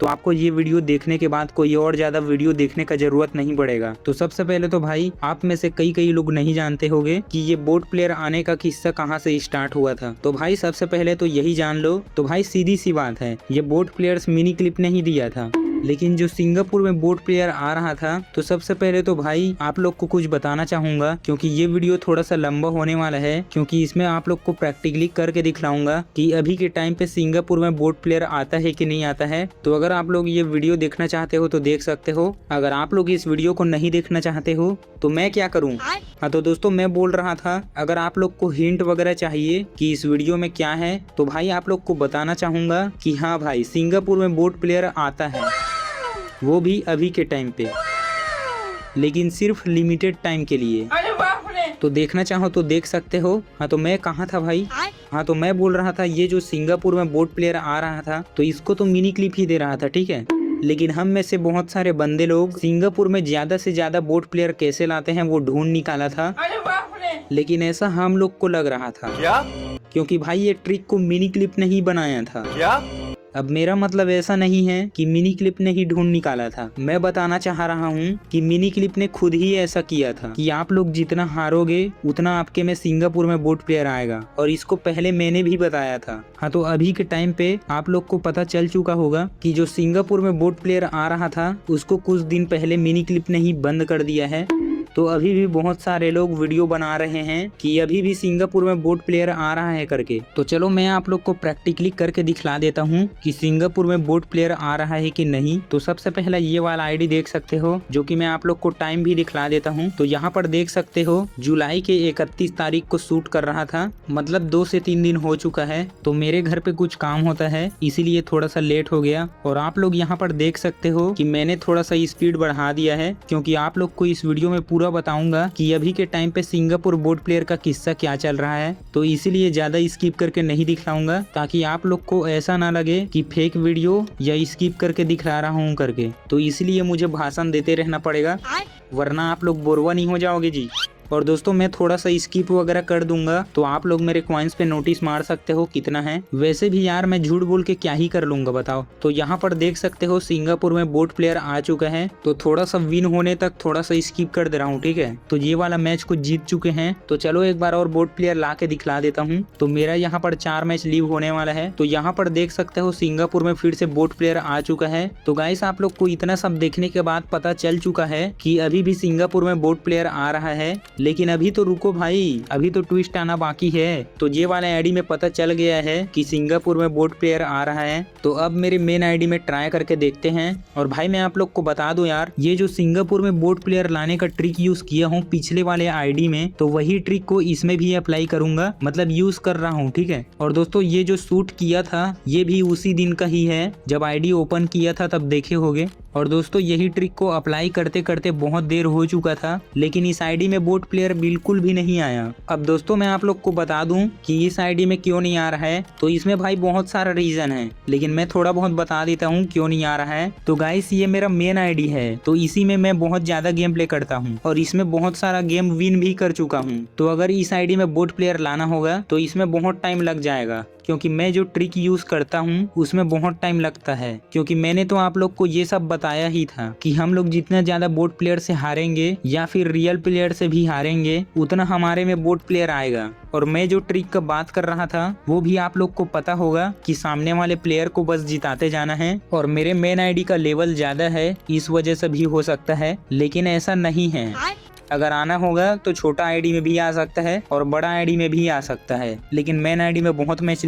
तो आपको ये वीडियो देखने के बाद कोई और ज्यादा वीडियो देखने का जरूरत नहीं पड़ेगा। तो सबसे पहले तो भाई आप में से कई लोग नहीं जानते होंगे कि ये बोट प्लेयर आने का किस्सा कहाँ से स्टार्ट हुआ था। तो भाई सबसे पहले तो यही जान लो। तो भाई सीधी सी बात है, ये बोट प्लेयर्स मिनी क्लिप नहीं दिया था, लेकिन जो सिंगापुर में बोट प्लेयर आ रहा था। तो सबसे पहले तो भाई आप लोग को कुछ बताना चाहूंगा, क्योंकि ये वीडियो थोड़ा सा लंबा होने वाला है, क्योंकि इसमें आप लोग को प्रैक्टिकली करके दिखलाऊंगा कि अभी के टाइम पे सिंगापुर में बोट प्लेयर आता है कि नहीं आता है। तो अगर आप लोग ये वीडियो देखना चाहते हो तो देख सकते हो, अगर आप लोग इस वीडियो को नहीं देखना चाहते हो तो मैं क्या करूँ। हाँ तो दोस्तों मैं बोल रहा था, अगर आप लोग को हिंट वगैरह चाहिए कि इस वीडियो में क्या है, तो भाई आप लोग को बताना चाहूंगा कि हाँ भाई सिंगापुर में बोट प्लेयर आता है, वो भी अभी के टाइम पे, लेकिन सिर्फ लिमिटेड टाइम के लिए। तो देखना चाहो तो देख सकते हो। हाँ तो मैं कहाँ था भाई। हाँ तो मैं बोल रहा था ये जो सिंगापुर में बोट प्लेयर आ रहा था तो इसको तो मिनी क्लिप ही दे रहा था, ठीक है। लेकिन हम में से बहुत सारे बंदे लोग सिंगापुर में ज्यादा से ज्यादा बोट प्लेयर कैसे लाते हैं वो ढूंढ निकाला था। लेकिन ऐसा हम लोग को लग रहा था क्या? क्योंकि भाई ये ट्रिक को मिनी क्लिप ने ही बनाया था क्या? अब मेरा मतलब ऐसा नहीं है कि मिनी क्लिप ने ही ढूंढ निकाला था। मैं बताना चाह रहा हूँ कि मिनी क्लिप ने खुद ही ऐसा किया था कि आप लोग जितना हारोगे उतना आपके में सिंगापुर में बोट प्लेयर आएगा, और इसको पहले मैंने भी बताया था। हाँ तो अभी के टाइम पे आप लोग को पता चल चुका होगा कि जो सिंगापुर में बोट प्लेयर आ रहा था उसको कुछ दिन पहले मिनी क्लिप ने ही बंद कर दिया है। तो अभी भी बहुत सारे लोग वीडियो बना रहे हैं कि अभी भी सिंगापुर में बोट प्लेयर आ रहा है करके। तो चलो मैं आप लोग को प्रैक्टिकली करके दिखला देता हूँ कि सिंगापुर में बोट प्लेयर आ रहा है कि नहीं। तो सबसे पहला ये वाला आईडी देख सकते हो, जो कि मैं आप लोग को टाइम भी दिखला देता हूँ। तो यहाँ पर देख सकते हो जुलाई के 31 तारीख को शूट कर रहा था, मतलब 2 से 3 दिन हो चुका है। तो मेरे घर पे कुछ काम होता है इसीलिए थोड़ा सा लेट हो गया। और आप लोग यहाँ पर देख सकते हो कि मैंने थोड़ा सा स्पीड बढ़ा दिया है, क्योंकि आप लोग को इस वीडियो में पूरा बताऊंगा कि अभी के टाइम पे सिंगापुर बोट प्लेयर का किस्सा क्या चल रहा है। तो इसीलिए ज्यादा स्किप करके नहीं दिखलाऊंगा, ताकि आप लोग को ऐसा ना लगे कि फेक वीडियो या स्किप करके दिखला रहा हूँ करके। तो इसलिए मुझे भाषण देते रहना पड़ेगा, वरना आप लोग बोरवा नहीं हो जाओगे जी। और दोस्तों मैं थोड़ा सा स्किप वगैरह कर दूंगा तो आप लोग मेरे कॉइन्स पे नोटिस मार सकते हो कितना है। वैसे भी यार मैं झूठ बोल के क्या ही कर लूंगा बताओ। तो यहाँ पर देख सकते हो सिंगापुर में बोट प्लेयर आ चुका है। तो थोड़ा सा विन होने तक थोड़ा सा स्किप कर दे रहा हूँ, ठीक है। तो ये वाला मैच को जीत चुके हैं। तो चलो एक बार और बोट प्लेयर ला के दिखला देता हूँ। तो मेरा यहाँ पर 4 मैच लीव होने वाला है। तो यहाँ पर देख सकते हो सिंगापुर में फिर से बोट प्लेयर आ चुका है। तो गाइस आप लोग को इतना सब देखने के बाद पता चल चुका है कि अभी भी सिंगापुर में बोट प्लेयर आ रहा है। लेकिन अभी तो रुको भाई, अभी तो ट्विस्ट आना बाकी है। तो ये वाला आईडी में पता चल गया है कि सिंगापुर में बोट प्लेयर आ रहा है। तो अब मेरे मेन आईडी में ट्राई करके देखते हैं। और भाई मैं आप लोग को बता दूं यार, ये जो सिंगापुर में बोट प्लेयर लाने का ट्रिक यूज किया हूँ पिछले वाले आईडी में, तो वही ट्रिक को इसमें भी अप्लाई करूंगा, मतलब यूज कर रहा हूँ, ठीक है। और दोस्तों ये जो शूट किया था ये भी उसी दिन का ही है जब आईडी ओपन किया था, तब देखे होगे। और दोस्तों यही ट्रिक को अप्लाई करते करते बहुत देर हो चुका था, लेकिन इस आईडी में बोट प्लेयर बिल्कुल भी नहीं आया। अब दोस्तों मैं आप लोग को बता दूं कि इस आईडी में क्यों नहीं आ रहा है। तो इसमें भाई बहुत सारा रीजन है, लेकिन मैं थोड़ा बहुत बता देता हूं क्यों नहीं आ रहा है। तो गाइस ये मेरा मेन आईडी है, तो इसी में मैं बहुत ज्यादा गेम प्ले करता हूं और इसमें बहुत सारा गेम विन भी कर चुका हूं। तो अगर इस आईडी में बोट प्लेयर लाना होगा तो इसमें बहुत टाइम लग जाएगा, क्योंकि मैं जो ट्रिक यूज करता हूँ उसमें बहुत टाइम लगता है। क्योंकि मैंने तो आप लोग को ये सब बताया ही था कि हम लोग जितना ज्यादा बोट प्लेयर से हारेंगे या फिर रियल प्लेयर से भी हारेंगे, उतना हमारे में बोट प्लेयर आएगा। और मैं जो ट्रिक का बात कर रहा था वो भी आप लोग को पता होगा कि सामने वाले प्लेयर को बस जिताते जाना है। और मेरे मेन आईडी का लेवल ज्यादा है, इस वजह से भी हो सकता है, लेकिन ऐसा नहीं है। अगर आना होगा तो छोटा आईडी में भी आ सकता है और बड़ा आईडी में भी आ सकता है, लेकिन मेन आईडी में बहुत मैच